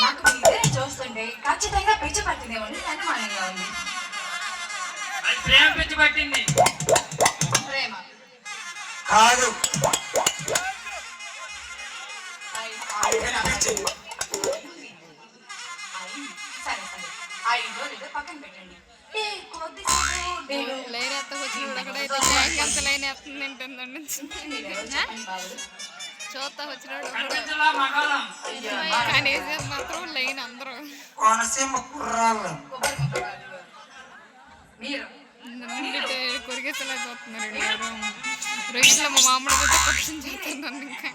నాకు మీ ఇద్దరిని చూస్తుంటే ఖచ్చితంగా పిచ్చి పట్టిందేమని అనుమానంగా ఉంది. ప్రేమ పిచ్చి పట్టింది. ప్రేమ కాదు, సరే సరే, ఆ ఇంట్లో లేదా పక్కన పెట్టండి. కొద్దిసేపు లైన్ ఎత్తకొచ్చి అక్కడైతే ఎంత లైన్ ఎత్తుంది చూస్తా వచ్చినాడు కానీ మాత్రం లైన్ అందరూ కోనసీమ కుర్రాళ్ళు కొరిగేసేలా చూస్తున్నారు. ఎవరు రొయ్యలో మా మామిడి క్వశ్చన్ చేస్తున్నాను. ఇంకా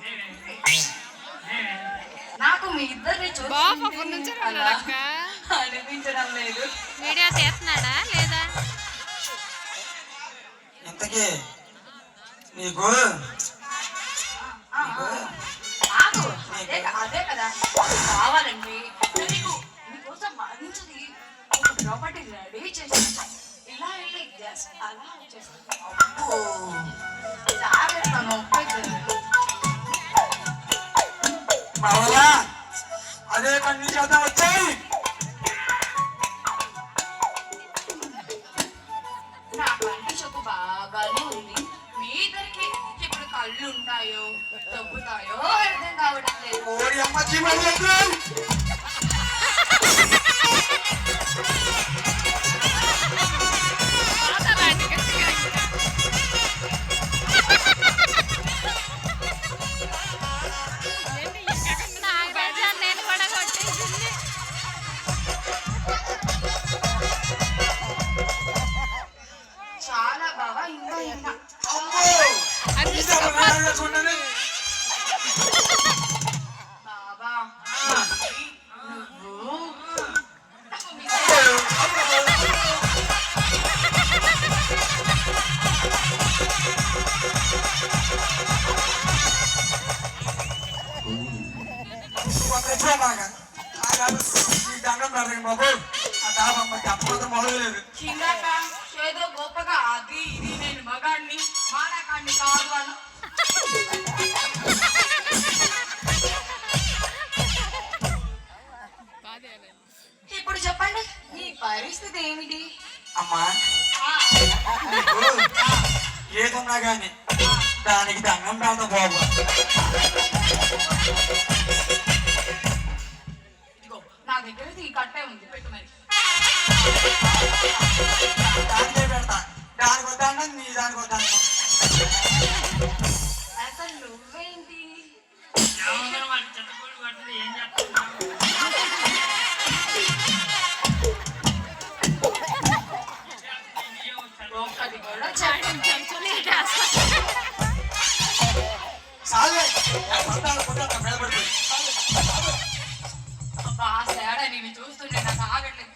నాకు మీ ఇద్దరిని బాబు అప్పటి నుంచి అక్క అనిపించడం లేదు. వీడియో చేస్తున్నాడా లేదా? ఇంతకీ నీకు అదే కదా కావాలండి. నీకు మీకోసం మంచిది ఒక ప్రాపర్టీ రెడీ చేసి ఇలా వెళ్ళి జస్ట్ అలా చేస్తాను. మావయ్య అదే పని చేద్దాం వచ్చాయి. నా కంటి చూపు బాగానే ఉంది. మీ ఇద్దరికి ఇప్పుడు కళ్ళు ఉంటాయో తగ్గుతాయో అర్థం కావడం లేదు. ఓడి అమ్మ జీవన్ నేను కూడా కొట్టేసింది. చాలా బాగా ఇంకా ఇంకా బాబా దండం పెడతాను బాబు. ఆ డాబమ్మ చెప్పడం మొదలలేదు. కిందక ఏదో గొప్పగా అది ఇది నేను మగాడిని మానకాడిని కాదు అను. ఇప్పుడు చెప్పండి మీ పరిస్థితి ఏమిటి? అమ్మా ఏదన్నా కానీ దానికి దండం పెడతా బాబు. ఇదిగో నా దగ్గర ఈ కట్టే ఉంది, పెట్టు మరి. దానికే పెడతా. దానికి వద్దాను నీ దానికి వద్దాను. అసలు నువ్వేంటి చెత్తపూడి పట్టింది ఏం చేస్తున్నావు? ఒక్కటి కూడా తేడా నేను చూస్తుంటే నాకు ఆగట్లేదు.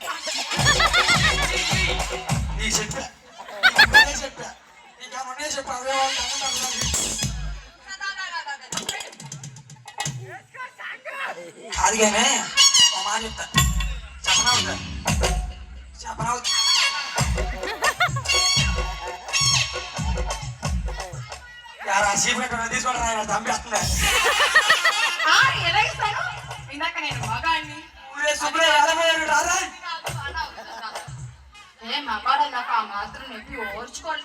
నీ చెప్పా చెప్పా నీకేమన్నా చెప్పా అవే అదిగానే మా మాట చెప్తా. చెప్పనవుతా చెప్పనవుతా తీసుకోవడం చంపేస్తున్నా. ఎలాగిస్తాను? ఇందాక నేను మగాడిని ఏ మగాడన్నాక ఆ మాత్రం నొప్పి ఓర్చుకోవాలి.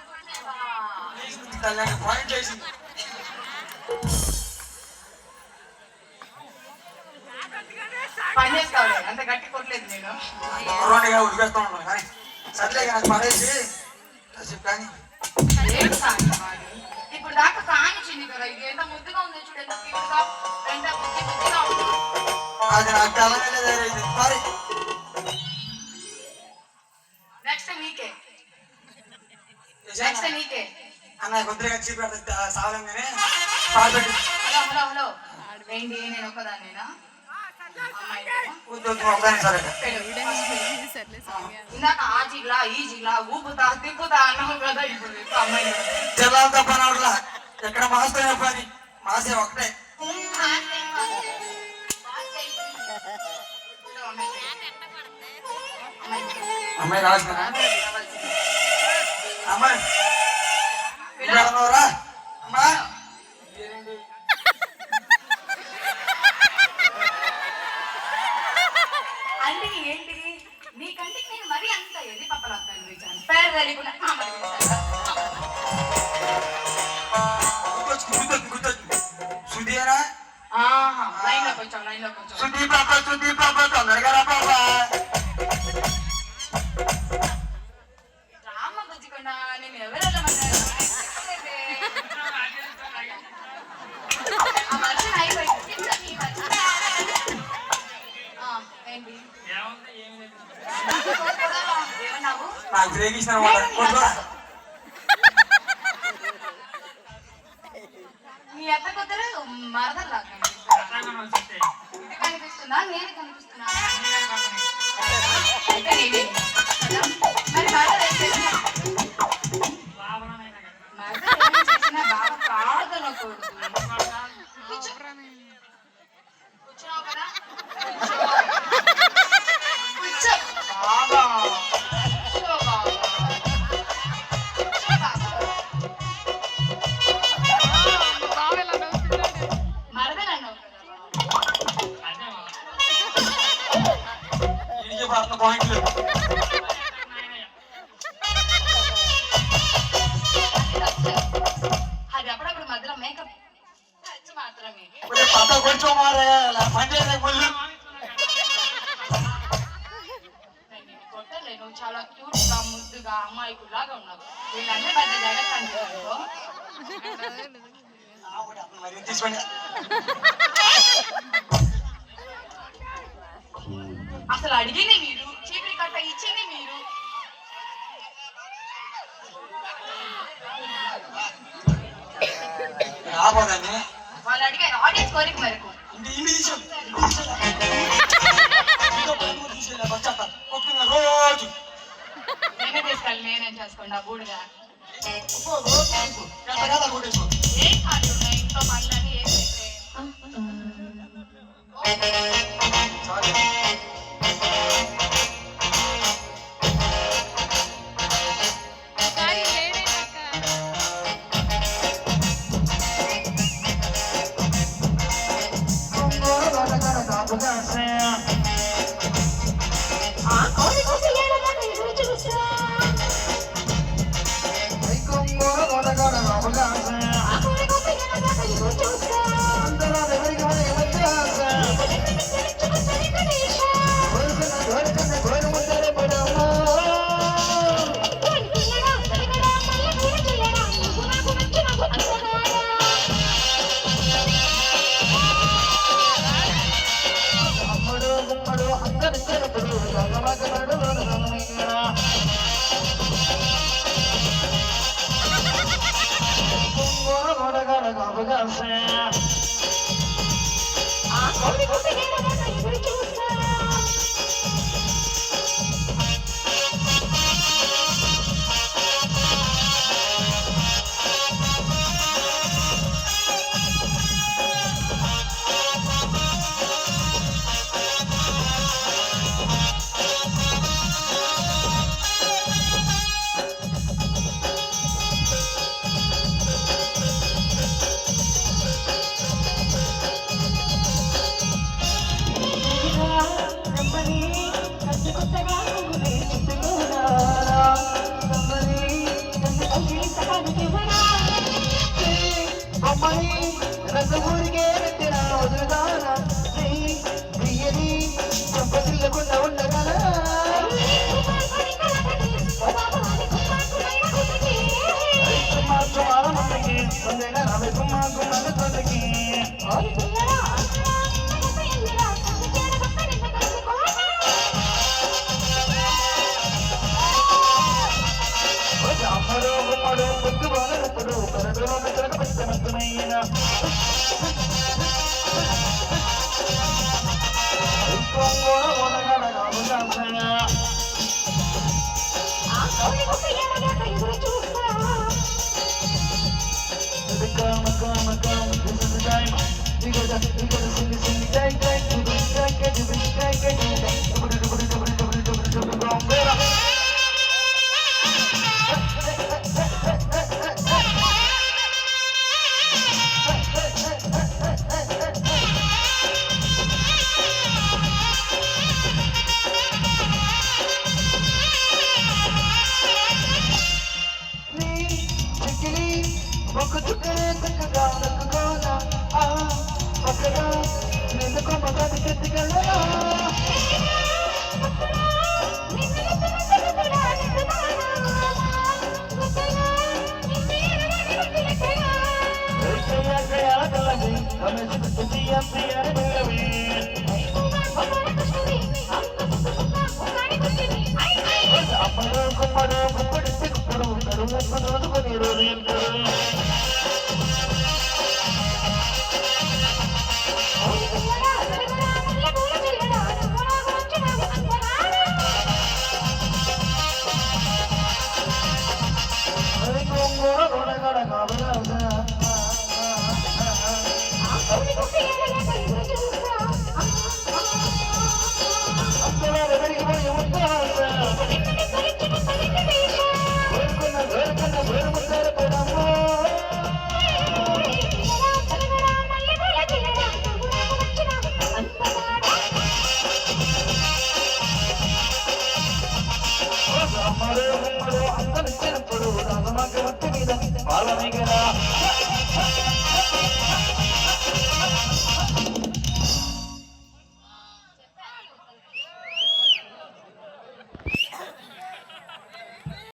పాయింట్ చేసింది. పని చేసుకోవాలి, అంత గట్టి కొట్టలేదు నేను. రెండుగా ఉడికేస్తా ఉన్నాను కానీ సర్లే నాకు పడేసి కానీ ఇప్పుడు దాకా కానిచ్చింది కదా. ఇది ఎంత ముద్దుగా ఉందో చూడు, ఎంత క్యూట్గా, ఎంత ముద్దుగా ఉంది. అది నాకు తెల్లలేదు. సారీ నెక్స్ట్ నీకే, నెక్స్ట్ నీకే. అన్న కొద్దిగా చీపు పెడతా సాగంగానే పాల్పెట్టి. హలో హలో హలో ఏంటి నేను ఒకదాన్నేనా? ఇందాక ఆ జిగ్లా ఈ జిగ్లా ఊపుతా తిప్పుతా అన్నావు కదా. ఇప్పుడు అమ్మాయి జిల్లాలతో పని అవట్లా. ఎక్కడ మాస్తే పని మాసే ఒకటే. అమ్మాయి రాసిన అమ్మాయి అమ్మా లైన్లోకి వచ్చావు లైన్లోకి వచ్చావు. శుద్ధి పాప తొందరగా రా పాప. రామ బుజ్జికొండ నేను ఎవరెళ్ళమన్నారు ఆ వర్షం అయిపోయింది. ఏంటి ఏమన్నావు? నాకు బ్రేక్ ఇచ్చిన నీ ఎత్త కొద్దరు మరదల్లా ఇది కనిపిస్తుందా నేను కనిపిస్తున్నా? అయితే నేనే కదా. మరి మరదలు ఏం చేసినా బాగా ప్రార్థనకూడదు. కూర్చున్నావు కదా కూర్చో బాగా కూర్చో బాగా బావెలా నవ్వుతున్నాడు. మరదలు అన్నావు కదా ఇంటికి పడుతున్న పాయింట్లు. అది అప్పుడప్పుడు మధ్యలో మేకప్ టచ్ మాత్రమే. పక్క కొంచెం మారే పని చేసే ముందు నేను కొట్టలే, నువ్వు చాలా క్యూట్ గా ముద్దుగా అమ్మాయికులాగా ఉన్నావు. వీళ్ళందరి మధ్య జగత్ అనుకో. మరి తీసుకోండి. అసలు అడిగింది మీరు, చీపిరి కట్ట ఇచ్చింది మీరు. రాబోదని వాళ్ళు అడిగారు ఆడియన్స్ కోరిక మేరకు. రోజు నేనే తీసుకెళ్ళి నేనేం చేసుకోండి ఆ బూడిగా. కొట్టేసుకో. ఏం కాదు ఉన్నాయి ఇంట్లో పనులని ఏం సారీ. ఒకసారి లేడైనాక అందరూ అందరూ అందరూ అందరూ అందరూ అందరూ అందరూ